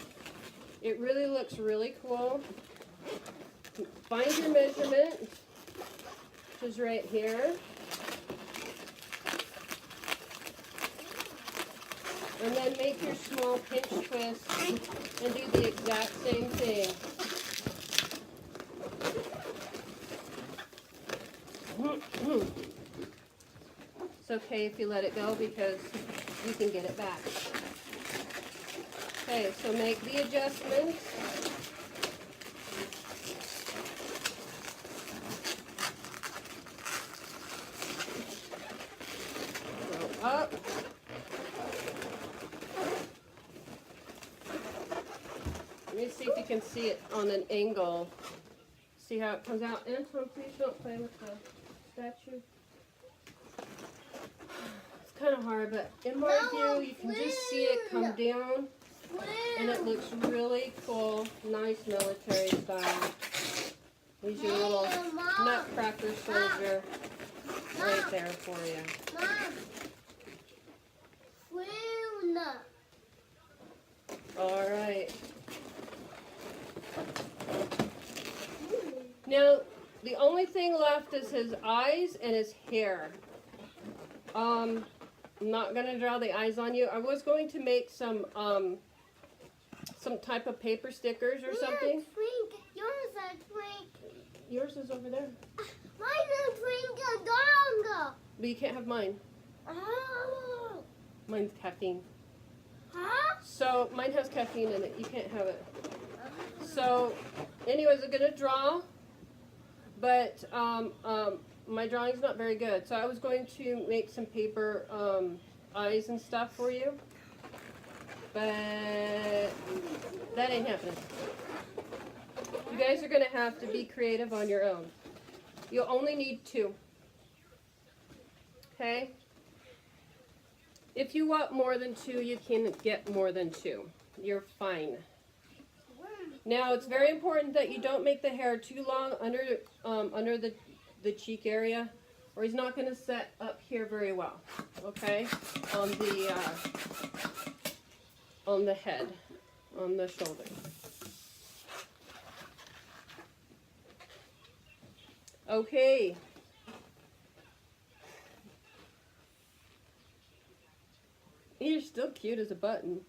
Speaker 1: it really looks really cool. Find your measurement, which is right here. And then make your small pinch twist and do the exact same thing. It's okay if you let it go because you can get it back. Okay, so make the adjustments. Go up. Let me see if you can see it on an angle. See how it comes out. Anton, please don't play with the statue. It's kind of hard, but in my view, you can just see it come down. And it looks really cool. Nice military style. Here's your little Nutcracker soldier right there for you. All right. Now, the only thing left is his eyes and his hair. I'm not going to draw the eyes on you. I was going to make some type of paper stickers or something.
Speaker 2: Yours is pink.
Speaker 1: Yours is over there.
Speaker 2: Mine is pink and dong.
Speaker 1: But you can't have mine.
Speaker 2: Oh.
Speaker 1: Mine's caffeine.
Speaker 2: Huh?
Speaker 1: So mine has caffeine in it. You can't have it. So, anyways, I'm gonna draw, but my drawing's not very good. So I was going to make some paper eyes and stuff for you, but that ain't happening. You guys are gonna have to be creative on your own. You'll only need 2. Okay? If you want more than 2, you can get more than 2. You're fine. Now, it's very important that you don't make the hair too long under the cheek area, or he's not going to set up here very well. Okay? On the head, on the shoulder. Okay. You're still cute as a button.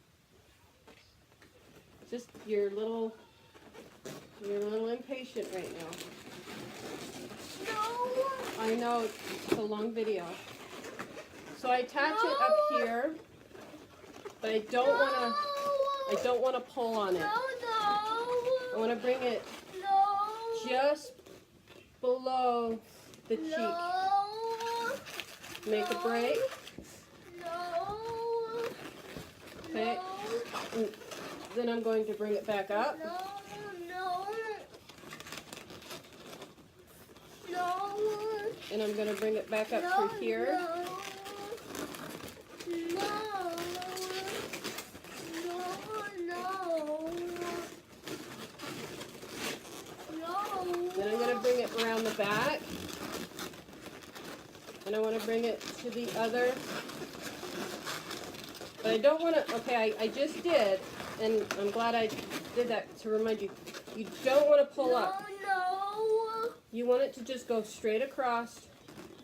Speaker 1: Just you're a little impatient right now.
Speaker 2: No.
Speaker 1: I know it's a long video. So I attach it up here, but I don't wanna pull on it.
Speaker 2: No.
Speaker 1: I wanna bring it
Speaker 2: No.
Speaker 1: just below the cheek.
Speaker 2: No.
Speaker 1: Make a break.
Speaker 2: No.
Speaker 1: Okay. And then I'm going to bring it back up.
Speaker 2: No.
Speaker 1: And I'm going to bring it back up through here. Then I'm going to bring it around the back. And I want to bring it to the other. But I don't want to, okay, I just did, and I'm glad I did that to remind you. You don't want to pull up. You want it to just go straight across,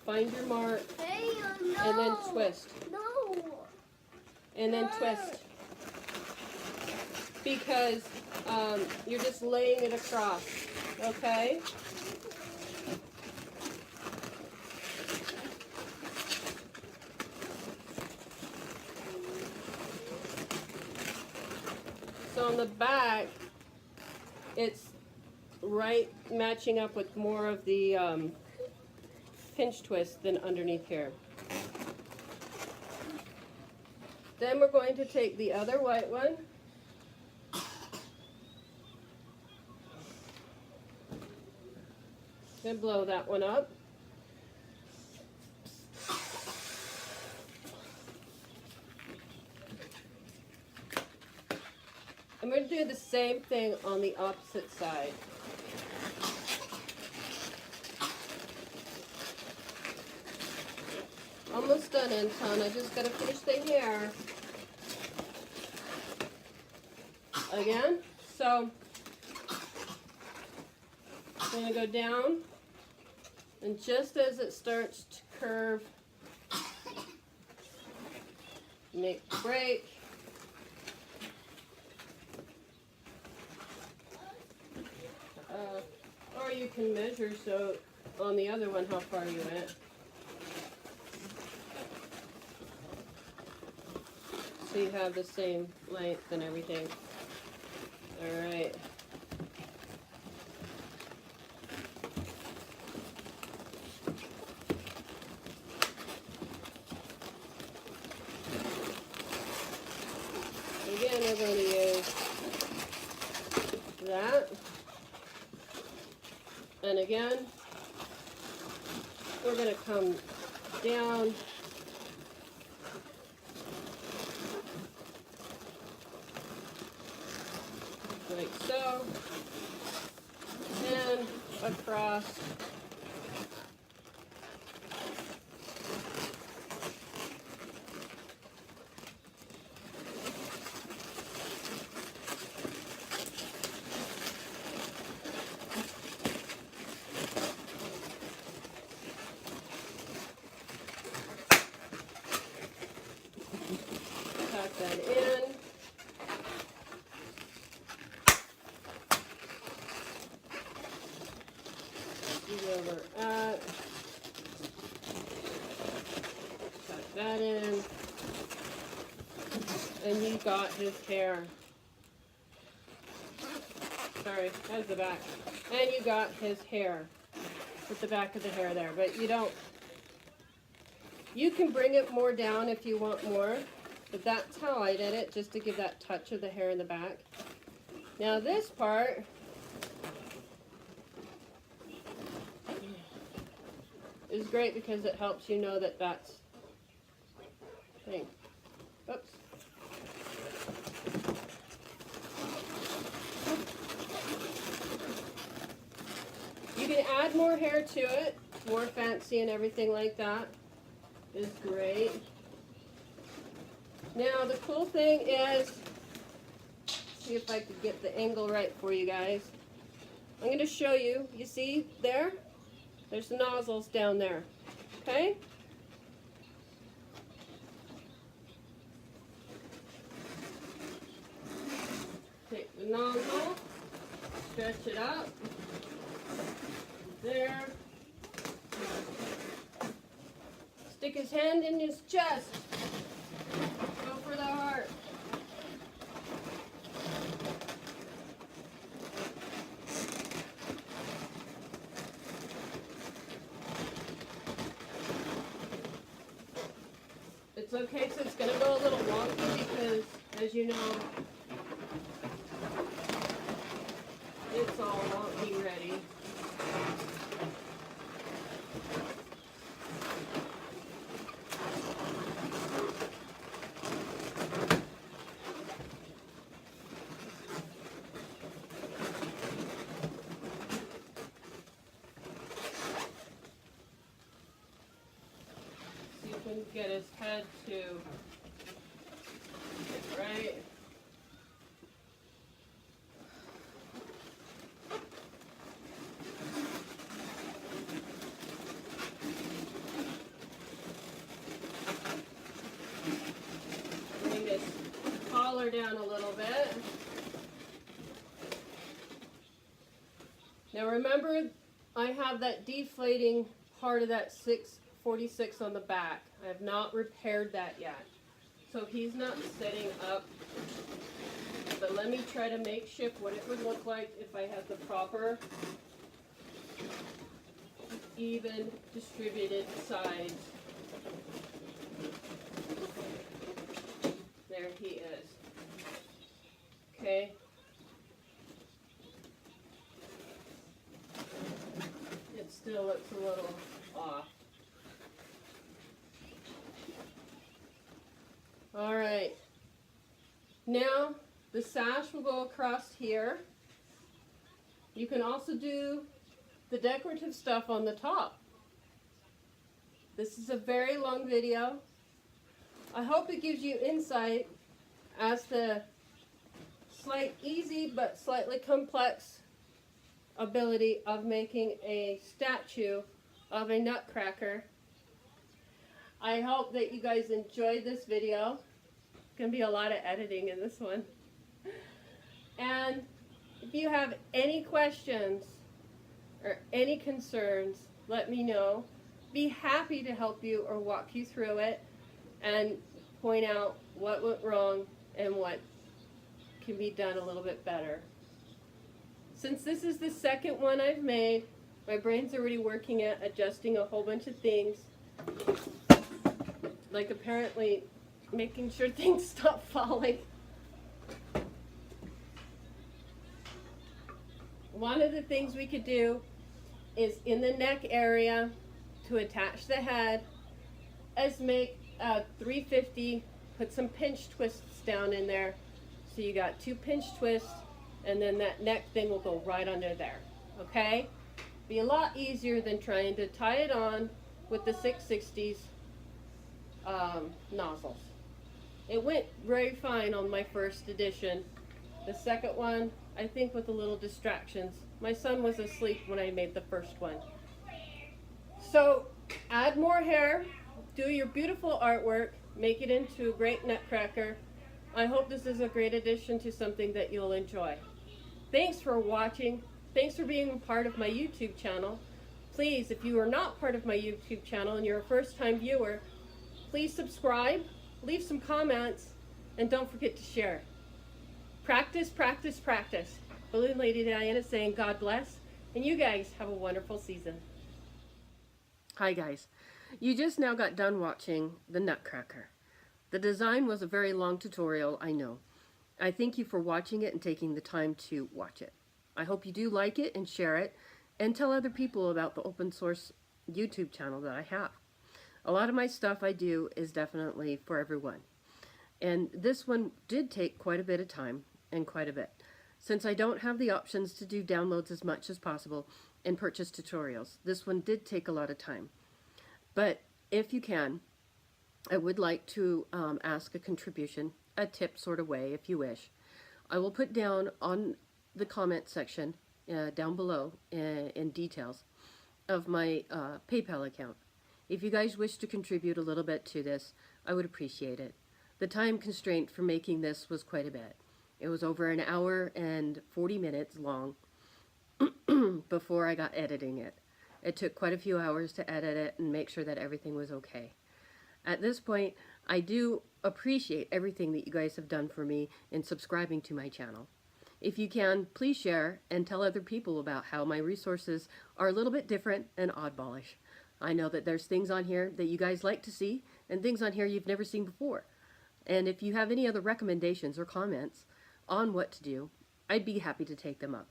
Speaker 1: find your mark, and then twist. And then twist. Because you're just laying it across, okay? So on the back, it's right matching up with more of the pinch twist than underneath here. Then we're going to take the other white one. And blow that one up. I'm going to do the same thing on the opposite side. Almost done, Anton. I just got to finish the hair. Again. So, I'm going to go down. And just as it starts to curve, make a break. Or you can measure so on the other one how far you went. So you have the same length and everything. Alright. Again, we're going to use that. And again, we're going to come down like so, and across. Tuck that in. See where we're at. Tuck that in. And you got his hair. Sorry, that's the back. And you got his hair. Put the back of the hair there, but you don't. You can bring it more down if you want more, but that's how I did it, just to give that touch of the hair in the back. Now this part, is great because it helps you know that that's thing. Oops. You can add more hair to it, more fancy and everything like that is great. Now the cool thing is, see if I could get the angle right for you guys. I'm going to show you. You see there? There's the nozzles down there. Okay? Take the nozzle, stretch it up. There. Stick his hand in his chest. Go for the heart. It's okay, so it's going to go a little wonky because, as you know, it's all wonky ready. See if we can get his head to get right. Bring his collar down a little bit. Now remember, I have that deflating part of that 646 on the back. I have not repaired that yet. So he's not sitting up. But let me try to make shift what it would look like if I had the proper, even distributed sides. There he is. Okay. It still looks a little off. All right. Now the sash will go across here. You can also do the decorative stuff on the top. This is a very long video. I hope it gives you insight as to easy but slightly complex ability of making a statue of a Nutcracker. I hope that you guys enjoyed this video. It's going to be a lot of editing in this one. And if you have any questions or any concerns, let me know. Be happy to help you or walk you through it and point out what went wrong and what can be done a little bit better. Since this is the second one I've made, my brain's already working at adjusting a whole bunch of things. Like apparently making sure things stop falling. One of the things we could do is in the neck area to attach the head is make a 350, put some pinch twists down in there. So you got 2 pinch twists and then that neck thing will go right under there. Okay? Be a lot easier than trying to tie it on with the 660s nozzles. It went very fine on my first edition. The second one, I think with a little distractions. My son was asleep when I made the first one. So add more hair, do your beautiful artwork, make it into a great Nutcracker. I hope this is a great addition to something that you'll enjoy. Thanks for watching. Thanks for being a part of my YouTube channel. Please, if you are not part of my YouTube channel and you're a first-time viewer, please subscribe, leave some comments, and don't forget to share. Practice, practice, practice. Balloon Lady Diana saying God bless, and you guys have a wonderful season. Hi guys. You just now got done watching the Nutcracker. The design was a very long tutorial, I know. I thank you for watching it and taking the time to watch it. I hope you do like it and share it, and tell other people about the open source YouTube channel that I have. A lot of my stuff I do is definitely for everyone. And this one did take quite a bit of time and quite a bit. Since I don't have the options to do downloads as much as possible and purchase tutorials, this one did take a lot of time. But if you can, I would like to ask a contribution, a tip sort of way, if you wish. I will put down on the comment section down below in details of my PayPal account. If you guys wish to contribute a little bit to this, I would appreciate it. The time constraint for making this was quite a bit. It was over an hour and 40 minutes long before I got editing it. It took quite a few hours to edit it and make sure that everything was okay. At this point, I do appreciate everything that you guys have done for me in subscribing to my channel. If you can, please share and tell other people about how my resources are a little bit different and oddballish. I know that there's things on here that you guys like to see and things on here you've never seen before. And if you have any other recommendations or comments on what to do, I'd be happy to take them up.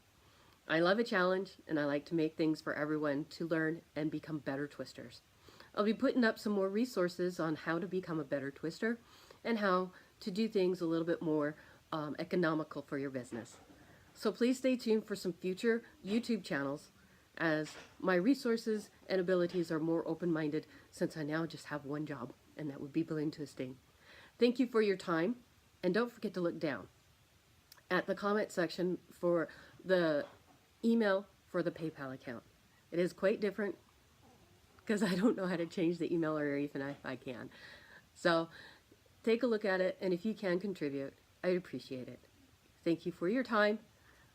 Speaker 1: I love a challenge, and I like to make things for everyone to learn and become better twisters. I'll be putting up some more resources on how to become a better twister and how to do things a little bit more economical for your business. So please stay tuned for some future YouTube channels as my resources and abilities are more open-minded since I now just have one job, and that would be balloon twisting. Thank you for your time, and don't forget to look down at the comment section for the email for the PayPal account. It is quite different because I don't know how to change the email, or even if I can. So take a look at it, and if you can contribute, I'd appreciate it. Thank you for your time.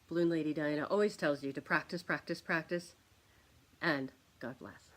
Speaker 1: Balloon Lady Diana always tells you to practice, practice, practice, and God bless.